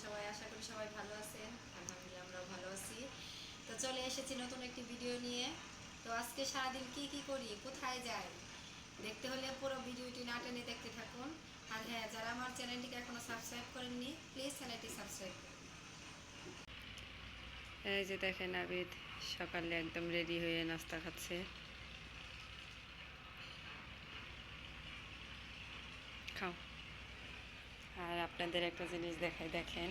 সবাই? আশা করি সবাই ভালো আছেন। আলহামদুলিল্লাহ আমরাও ভালো আছি। তো চলে এসেছি নতুন একটি ভিডিও নিয়ে। তো আজকে সারাদিন কি করি, কোথায় যাই, দেখতে হলে পুরো ভিডিওটি না টেনে দেখতে থাকুন। আর হ্যাঁ, যারা আমার চ্যানেলটিকে এখনো সাবস্ক্রাইব করেননি, প্লিজ চ্যানেলটি সাবস্ক্রাইব করুন। এই যে দেখেন আবিদ সকালে একদম রেডি হয়ে নাস্তা খাচ্ছে। খাও। আর আপনাদের একটা জিনিস দেখাই, দেখেন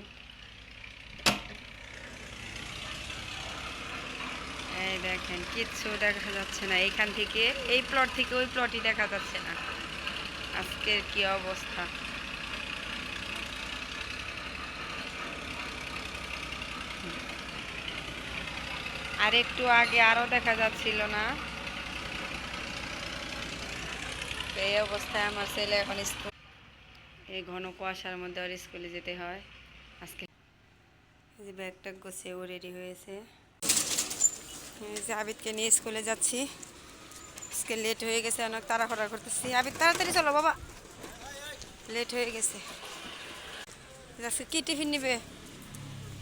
এই দেখেন কিচ্ছু দেখা যাচ্ছে না এইখান থেকে, এই প্লট থেকে ওই প্লটই দেখা যাচ্ছে না। আজকের কি অবস্থা! আর একটু আগে আরও দেখা যাচ্ছিল না। তো এই অবস্থায় আমার ছেলে এখন স্কুল, এই ঘন কুয়াশার মধ্যে ওর স্কুলে যেতে হয় আজকে। এই যে ব্যাগটা গোছে ও রেডি হয়েছে। এই যে আবিদকে নিয়ে স্কুলে যাচ্ছি। আজকে লেট হয়ে গেছে, অনেক তাড়াহুড়া করতেছি। আবিদ তাড়াতাড়ি চলো বাবা, লেট হয়ে গেছে। আজকে কী টিফিন নিবে?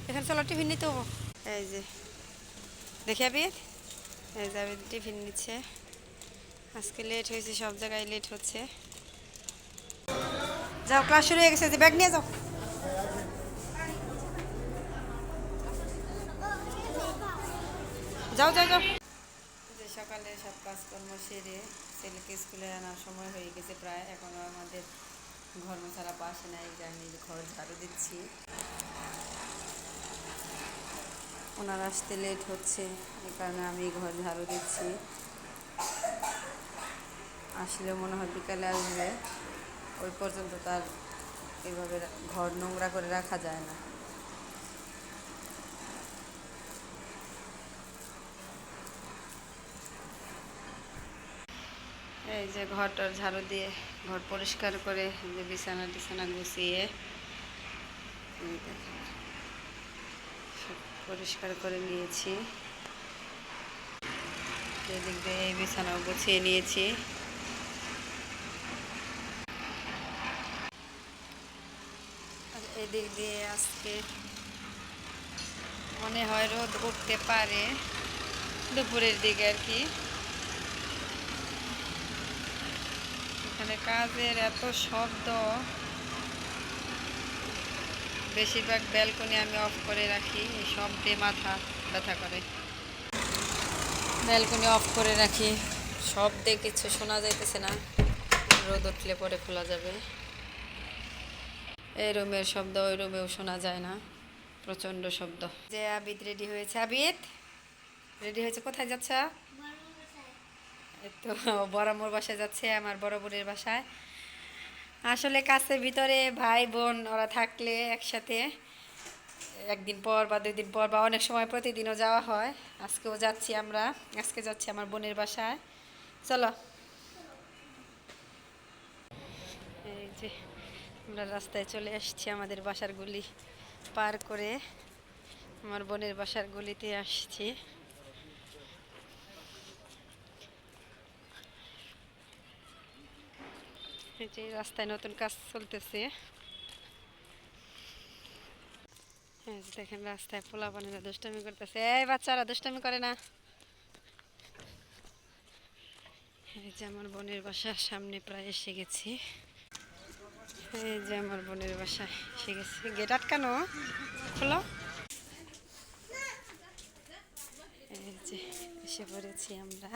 এখানে চলো, টিফিন নিতে হবো। এই যে দেখি আবিদ, এই যে আবিদ টিফিন নিচ্ছে। আজকে লেট হয়েছে, সব জায়গায় লেট হচ্ছে। যাও, ক্লাস শুরু হয়ে গেছে, যে ব্যাগ নিয়ে যাও। যাও যাও যাও। যে সকালে সব কাজকর্ম সেরে ছেলেকে স্কুলে আনার সময় হয়ে গেছে প্রায়। এখনও আমাদের ঘর মোছারা পাশে নাই, যে আমি ঘর ঝাড়ু দিচ্ছি। ওনার আসতে লেট হচ্ছে, এই কারণে আমি ঘর ঝাড়ু দিচ্ছি। আসলে মনে হয় বিকালে আসবে, ওই পর্যন্ত তার এইভাবে ঘর নোংরা করে রাখা যায় না। এই যে ঘরটার ঝাড়ু দিয়ে ঘর পরিষ্কার করে, যে বিছানা টিছানা গুছিয়ে এই দেখেন সব পরিষ্কার করে নিয়েছি। এদিক দিয়ে এই বিছানাও গুছিয়ে নিয়েছি। আর এদিক দিয়ে আজকে মনে হয় রোদ উঠতে পারে, দুপুরের দিকে আর কি। এখানে কাজের এত শব্দ, বেশিরভাগ ব্যালকনি আমি অফ করে রাখি, এই শব্দে মাথা ব্যথা করে। ব্যালকনি অফ করে রাখি, শব্দে কিছু শোনা যাইতেছে না। রোদ উঠলে পরে খোলা যাবে। এই রুমের শব্দ ওই রুমেও শোনা যায় না, প্রচণ্ড শব্দ। যে আবিদ রেডি হয়েছে, আবিদ রেডি হয়েছে, কোথায় যাচ্ছ? এই তো বড় বাসায় যাচ্ছে, আমার বড় বোনের বাসায়। আসলে কাছের ভিতরে ভাই বোন ওরা থাকলে একসাথে একদিন পর বা 2 দিন পর বা অনেক সময় প্রতিদিনও যাওয়া হয়। আজকেও যাচ্ছি আমরা, আজকে যাচ্ছি আমার বোনের বাসায়। চলো। এই যে আমরা রাস্তায় চলে আসছি, আমাদের বাসার গলি পার করে আমার বোনের বাসার গলিতে আসছি। এই যে রাস্তায় নতুন কাজ চলতেছে। এই যে দেখেন রাস্তায় পোলাপানেরা দুষ্টামি করতেছে। এই বাচ্চারা দুষ্টামি করে না। এই যে আমার বোনের বাসার সামনে প্রায় এসে গেছি। এই যে আমার বোনের বাসায় এসে গেছি, গেট আটকানো, খোলো। এই যে এসে পড়েছি আমরা।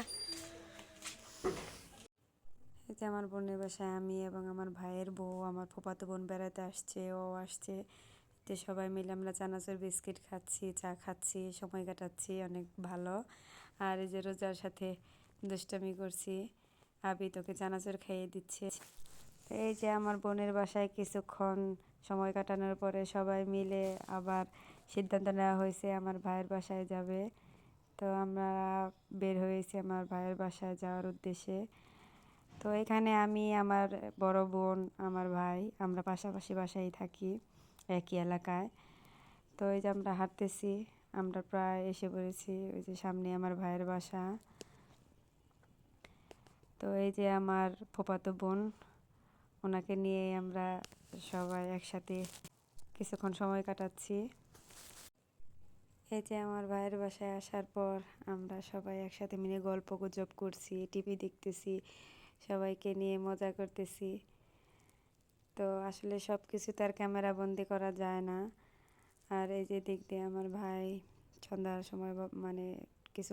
এই যে আমার বোনের বাসায় আমি এবং আমার ভাইয়ের বউ, আমার ফুফাতো বোন বেড়াতে আসছে, ও আসছে। তো সবাই মিলে আমরা চানাচুর বিস্কিট খাচ্ছি, চা খাচ্ছি, সময় কাটাচ্ছি অনেক ভালো। আর এই যে রোজার সাথে দুষ্টামি করছি, আবি তোকে চানাচুর খাইয়ে দিচ্ছে। এই যে আমার বোনের বাসায় কিছুক্ষণ সময় কাটানোর পরে সবাই মিলে আবার সিদ্ধান্ত নেওয়া হয়েছে আমার ভাইয়ের বাসায় যাবে। তো আমরা বের হয়েছি আমার ভাইয়ের বাসায় যাওয়ার উদ্দেশ্যে। তো এখানে আমি, আমার বড় বোন, আমার ভাই, আমরা পাশাপাশি বাসায় থাকি, একই এলাকায়। তো এই যে আমরা হাঁটতেছি, আমরা প্রায় এসে পড়েছি। ওই যে সামনে আমার ভাইয়ের বাসা। তো এই যে আমার ফুফাতো বোন, ওনাকে নিয়ে আমরা সবাই একসাথে কিছুক্ষণ সময় কাটাচ্ছি। এই যে আমার ভাইয়ের বাসায় আসার পর আমরা সবাই একসাথে মিলে গল্প গুজব করছি, টিভি দেখতেছি, সবাইকে নিয়ে মজা করতেছি। তো আসলে সব কিছু তার ক্যামেরা বন্দি করা যায় না। আর এই যে দিক দিয়ে আমার ভাই সন্ধ্যার সময় মানে কিছু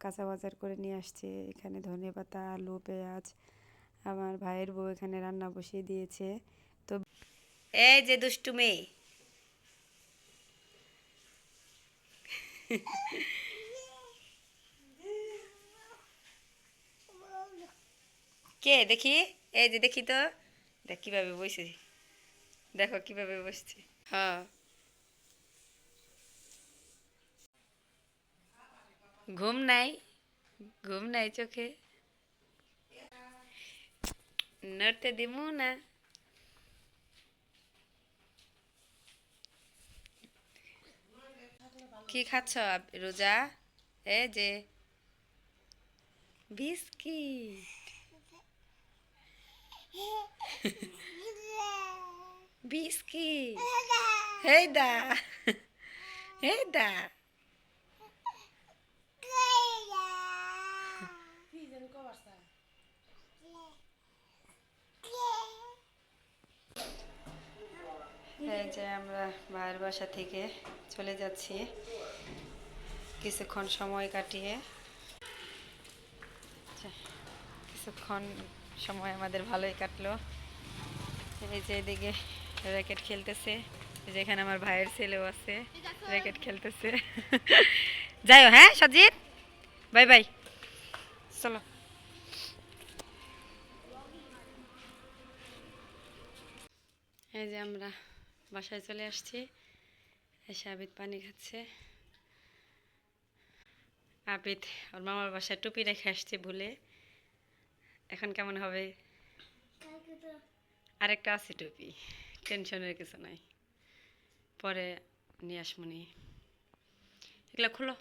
কাঁচা বাজার করে নিয়ে আসছে। এখানে ধনেপাতা, আলু, পেঁয়াজ। আমার ভাইয়ের বউ এখানে রান্না বসিয়ে দিয়েছে। তো এই যে দুষ্টু মেয়ে, কে দেখি, এই যে দেখি তো, দেখ কিভাবে বসে, দেখো কিভাবে বসছে। হ্যাঁ, ঘুম নাই, ঘুম নাই চোখে, নড়তে দিমু না। কি খাচ্ছ রোজা? এই যে বিস্কিট, বিস্কিট, হেই দা, হেই দা। এই যে আমরা ভাইয়ের বাসা থেকে চলে যাচ্ছি কিছুক্ষণ সময় কাটিয়ে। কিছুক্ষণ সময় আমাদের ভালোই কাটলো। এই যে এদিকে র্যাকেট খেলতেছে, যেখানে আমার ভাইয়ের ছেলেও আছে, র্যাকেট খেলতেছে। যাইও হ্যাঁ সজিত, বাই বাই, চলো। এই যে আমরা বাসায় চলে আসছি, এসে আবিদ পানি খাচ্ছে। আবিদ ওর মামার বাসায় টুপি রেখে আসছে ভুলে, এখন কেমন হবে? আরেকটা আছে টুপি, টেনশনের কিছু নাই, পরে নিয়ে আসমনি। এগুলো খুলো।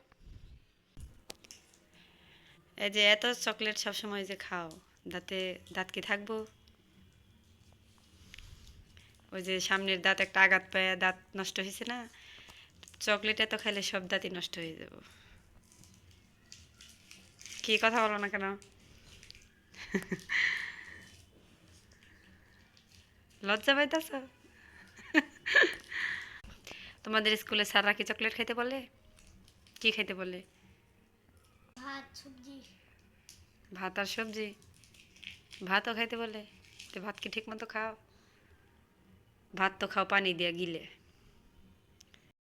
এই যে এত চকলেট সবসময় যে খাও, দাঁত কি থাকবো? ওই যে সামনের দাঁত একটা আঘাত পায়, দাঁত নষ্ট হয়েছে না, চকলেট এত খাইলে সব দাঁতই নষ্ট হয়ে যাব। কি কথা বলো না কেন? লজ্জা পাইতেছ? তোমাদের স্কুলে স্যাররা কি চকলেট খাইতে বলে? কি খাইতে বলে? ভাত আর সবজি। ভাতও খাইতে বলে? তো ভাত কি ঠিক মতো খাও? ভাত তো খাও পানি দিয়ে গিলে।